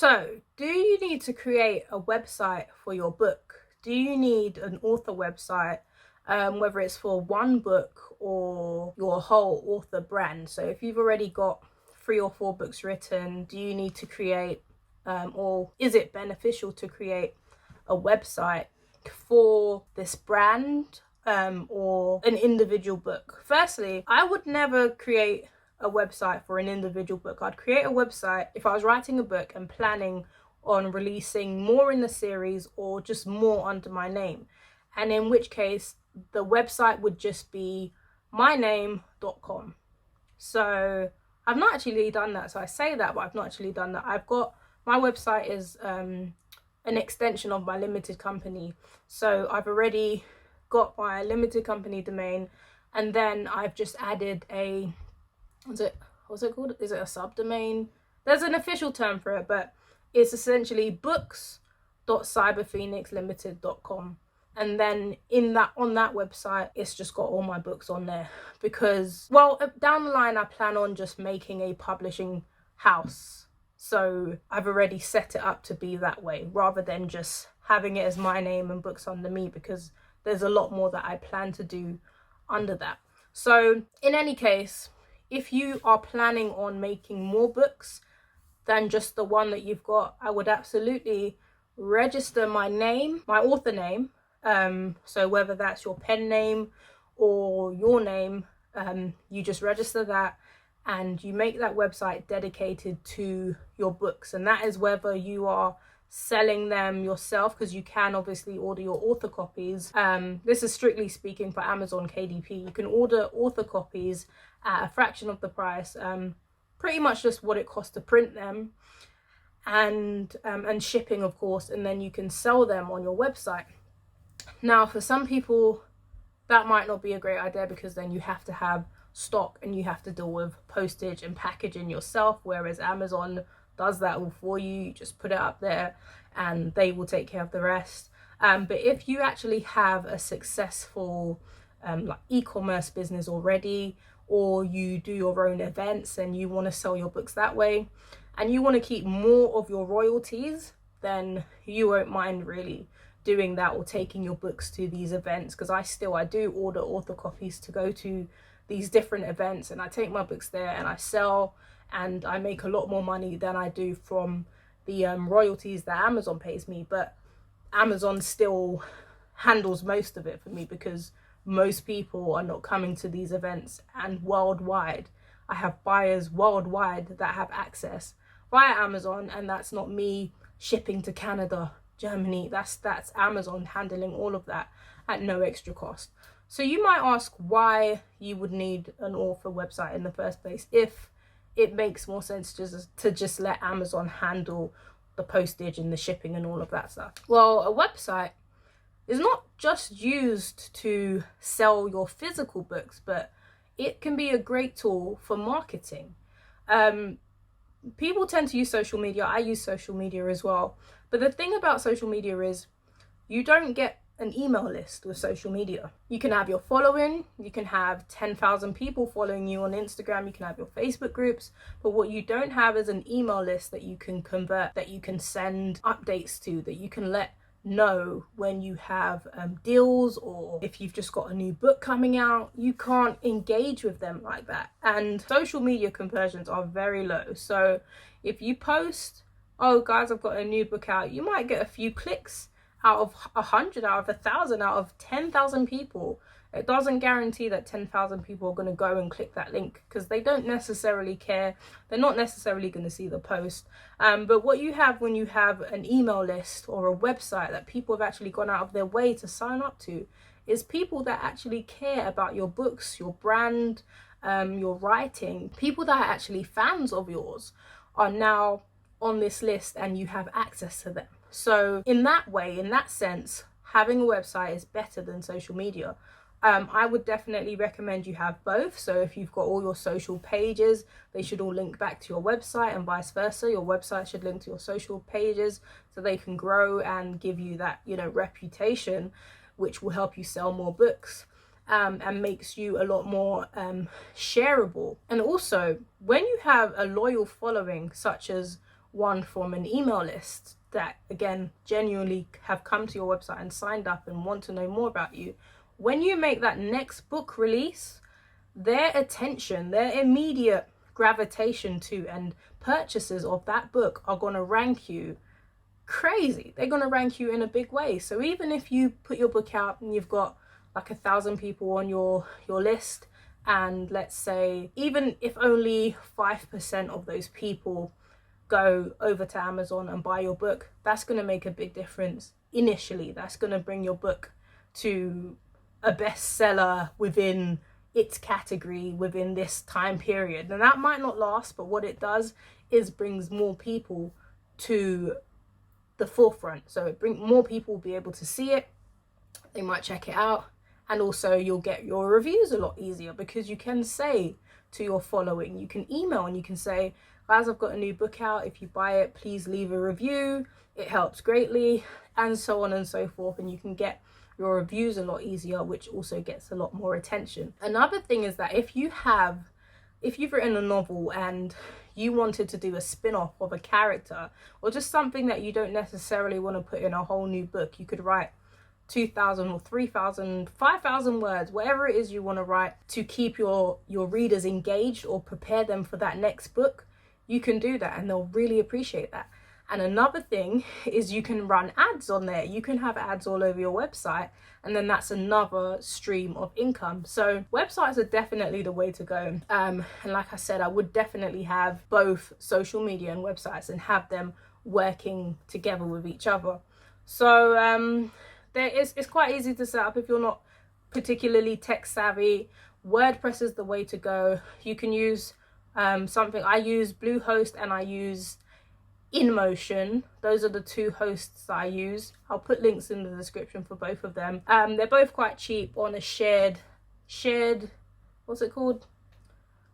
So, do you need to create a website for your book? Do you need an author website, whether it's for one book or your whole author brand? So if you've already got 3 or 4 books written, do you need to create, or is it beneficial to create a website for this brand, or an individual book? Firstly, I would never create a website for an individual book. I'd create a website if I was writing a book and planning on releasing more in the series or just more under my name, and in which case the website would just be myname.com. So I've not actually done that. So I say that, but I've not actually done that. I've got, my website is an extension of my limited company. So I've already got my limited company domain, and then I've just added a, what's it called? Is it a subdomain? There's an official term for it, but it's essentially books.cyberphoenixlimited.com. And then on that website, it's just got all my books on there, because, well, down the line, I plan on just making a publishing house. So I've already set it up to be that way, rather than just having it as my name and books under me, because there's a lot more that I plan to do under that. So in any case, if you are planning on making more books than just the one that you've got, I would absolutely register my name, my author name. So whether that's your pen name or your name, you just register that and you make that website dedicated to your books. And that is whether you are selling them yourself, because you can obviously order your author copies. This is strictly speaking for Amazon KDP. You can order author copies at a fraction of the price, pretty much just what it costs to print them, and shipping, of course, and then you can sell them on your website. Now, for some people, that might not be a great idea, because then you have to have stock and you have to deal with postage and packaging yourself, whereas Amazon does that all for you. You just put it up there and they will take care of the rest. But if you actually have a successful like e-commerce business already, or you do your own events and you want to sell your books that way, and you want to keep more of your royalties, then you won't mind really doing that or taking your books to these events, because I do order author copies to go to these different events, and I take my books there and I sell, and I make a lot more money than I do from the royalties that Amazon pays me. But Amazon still handles most of it for me, because most people are not coming to these events, and worldwide I have buyers worldwide that have access via Amazon, and that's not me shipping to Canada, Germany. That's Amazon handling all of that at no extra cost. So you might ask why you would need an author website in the first place, if it makes more sense to just let Amazon handle the postage and the shipping and all of that stuff. Well, a website is not just used to sell your physical books, but it can be a great tool for marketing. People tend to use social media. I use social media as well. But the thing about social media is you don't get an email list with social media. You can have your following, you can have 10,000 people following you on Instagram, you can have your Facebook groups, but what you don't have is an email list that you can convert, that you can send updates to, that you can let know when you have deals, or if you've just got a new book coming out. You can't engage with them like that, and social media conversions are very low. So if you post, oh guys, I've got a new book out, you might get a few clicks out of 100, out of 1,000, out of 10,000 people. It doesn't guarantee that 10,000 people are going to go and click that link, because they don't necessarily care. They're not necessarily going to see the post. But what you have when you have an email list or a website that people have actually gone out of their way to sign up to, is people that actually care about your books, your brand, your writing. People that are actually fans of yours are now on this list, and you have access to them. So in that way, in that sense, having a website is better than social media. I would definitely recommend you have both. So if you've got all your social pages, they should all link back to your website, and vice versa. Your website should link to your social pages, so they can grow and give you that, reputation, which will help you sell more books, and makes you a lot more shareable. And also, when you have a loyal following, such as one from an email list that, again, genuinely have come to your website and signed up and want to know more about you, when you make that next book release, their attention, their immediate gravitation to and purchases of that book are going to rank you crazy. They're going to rank you in a big way. So even if you put your book out and you've got like 1,000 people on your list, and let's say even if only 5% of those people go over to Amazon and buy your book, that's going to make a big difference initially. That's going to bring your book to a bestseller within its category within this time period. And that might not last, but what it does is brings more people to the forefront. So more people will be able to see it, they might check it out, and also you'll get your reviews a lot easier, because you can say to your following, you can email and you can say, guys, I've got a new book out, if you buy it, please leave a review, it helps greatly, and so on and so forth. And you can get your reviews a lot easier, which also gets a lot more attention. Another thing is that if you've written a novel and you wanted to do a spin-off of a character, or just something that you don't necessarily want to put in a whole new book, you could write 2,000 or 3,000, 5,000 words, whatever it is you want to write to keep your readers engaged or prepare them for that next book. You can do that and they'll really appreciate that. And another thing is you can run ads on there. You can have ads all over your website, and then that's another stream of income. So websites are definitely the way to go. And like I said, I would definitely have both social media and websites and have them working together with each other. So it's quite easy to set up if you're not particularly tech savvy. WordPress is the way to go. You can use something. I use Bluehost and I use InMotion. Those are the two hosts that I use. I'll put links in the description for both of them. They're both quite cheap on a shared what's it called,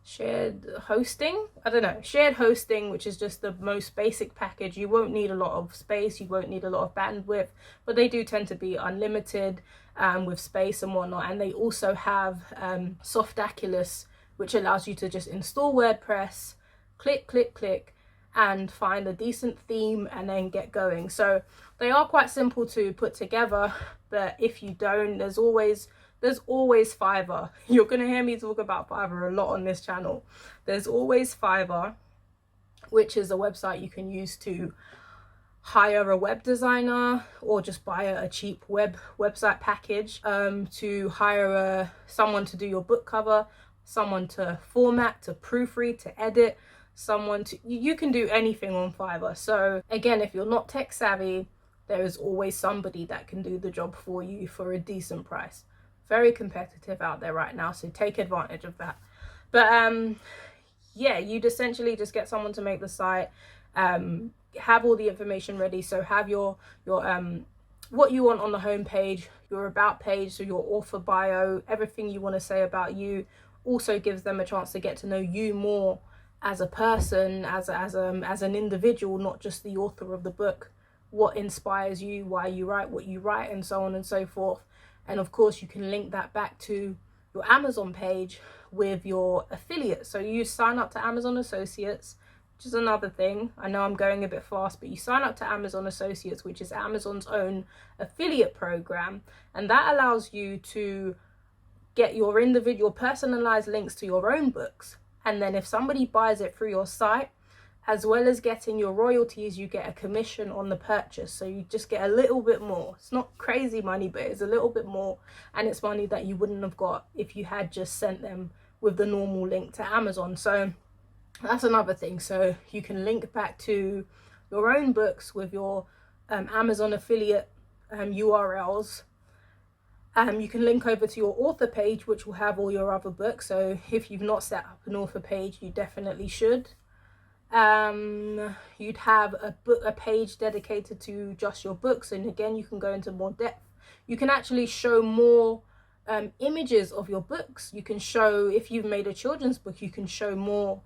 shared hosting, I don't know, shared hosting, which is just the most basic package. You won't need a lot of space, you won't need a lot of bandwidth, but they do tend to be unlimited with space and whatnot. And they also have Softaculous, which allows you to just install WordPress, click and find a decent theme and then get going. So they are quite simple to put together, but if you don't, there's always Fiverr. You're gonna hear me talk about Fiverr a lot on this channel. There's always Fiverr, which is a website you can use to hire a web designer, or just buy a cheap website package to hire someone to do your book cover, someone to format, to proofread, to edit, you can do anything on Fiverr. So again, if you're not tech savvy, there is always somebody that can do the job for you for a decent price. Very competitive out there right now, so take advantage of that. But yeah, you'd essentially just get someone to make the site, have all the information ready. So have your what you want on the homepage, your about page, so your author bio, everything you want to say about you. Also gives them a chance to get to know you more as a person, as an individual, not just the author of the book. What inspires you, why you write what you write, and so on and so forth. And of course, you can link that back to your Amazon page with your affiliate. So you sign up to Amazon Associates, which is another thing. I know I'm going a bit fast, but you sign up to Amazon Associates, which is Amazon's own affiliate program. And that allows you to get your individual personalized links to your own books. And then if somebody buys it through your site, as well as getting your royalties, you get a commission on the purchase. So you just get a little bit more. It's not crazy money, but it's a little bit more. And it's money that you wouldn't have got if you had just sent them with the normal link to Amazon. So that's another thing. So you can link back to your own books with your Amazon affiliate URLs. You can link over to your author page, which will have all your other books. So if you've not set up an author page, you definitely should. You'd have a page dedicated to just your books, and again, you can go into more depth. You can actually show more images of your books. You can show, if you've made a children's book, you can show more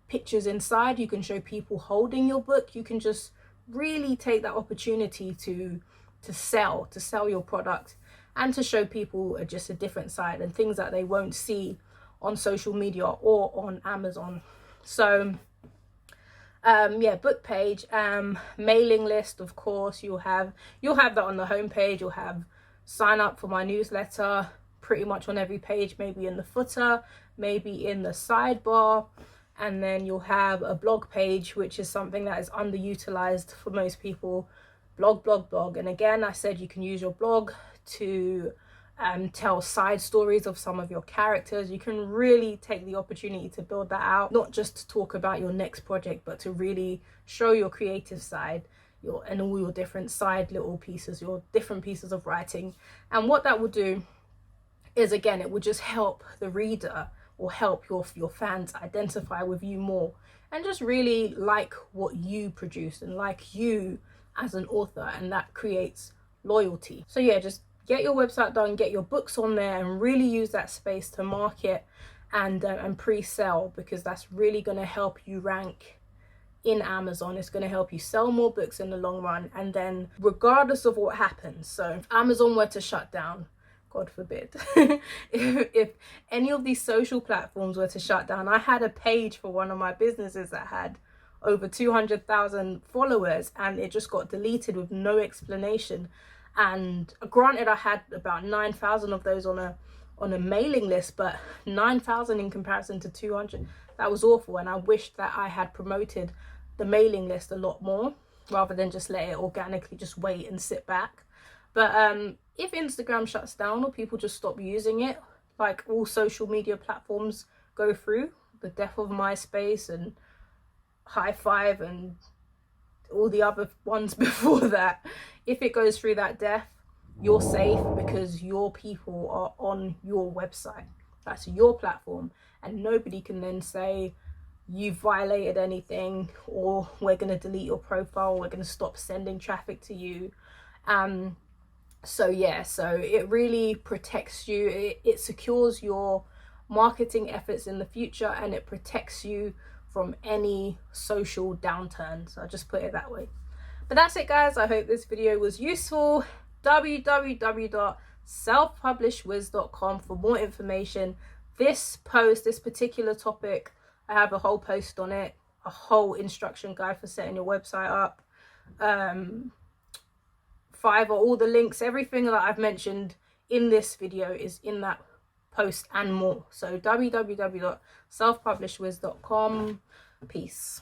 pictures inside. You can show people holding your book. You can just really take that opportunity to sell your product, and to show people just a different side and things that they won't see on social media or on Amazon. So Yeah, book page, mailing list, of course. You'll have that on the homepage. You'll have sign up for my newsletter pretty much on every page, maybe in the footer, maybe in the sidebar. And then you'll have a blog page, which is something that is underutilized for most people. Blog. And again, I said you can use your blog to tell side stories of some of your characters. You can really take the opportunity to build that out, not just to talk about your next project, but to really show your creative side, and all your different side little pieces, your different pieces of writing. And what that will do is, again, it will just help the reader, or help your fans identify with you more, and just really like what you produce and like you as an author, and that creates loyalty. So yeah, just get your website done, get your books on there, and really use that space to market and pre-sell, because that's really going to help you rank in Amazon. It's going to help you sell more books in the long run. And then regardless of what happens, so if Amazon were to shut down, God forbid, if any of these social platforms were to shut down, I had a page for one of my businesses that had over 200,000 followers, and it just got deleted with no explanation. And granted, I had about 9,000 of those on a mailing list, but 9,000 in comparison to 200, that was awful. And I wished that I had promoted the mailing list a lot more, rather than just let it organically just wait and sit back. But if Instagram shuts down, or people just stop using it, like all social media platforms go through, the death of MySpace and High Five and all the other ones before that, if it goes through that death, you're safe, because your people are on your website. That's your platform, and nobody can then say you've violated anything, or we're going to delete your profile, we're going to stop sending traffic to you. So yeah, so it really protects you. It secures your marketing efforts in the future, and it protects you from any social downturn. So I'll just put it that way. But that's it, guys. I hope this video was useful. www.selfpublishedwhiz.com for more information. This particular topic, I have a whole post on it, a whole instruction guide for setting your website up. 5 are all the links. Everything that I've mentioned in this video is in that post and more. So www.selfpublishedwhiz.com. Peace.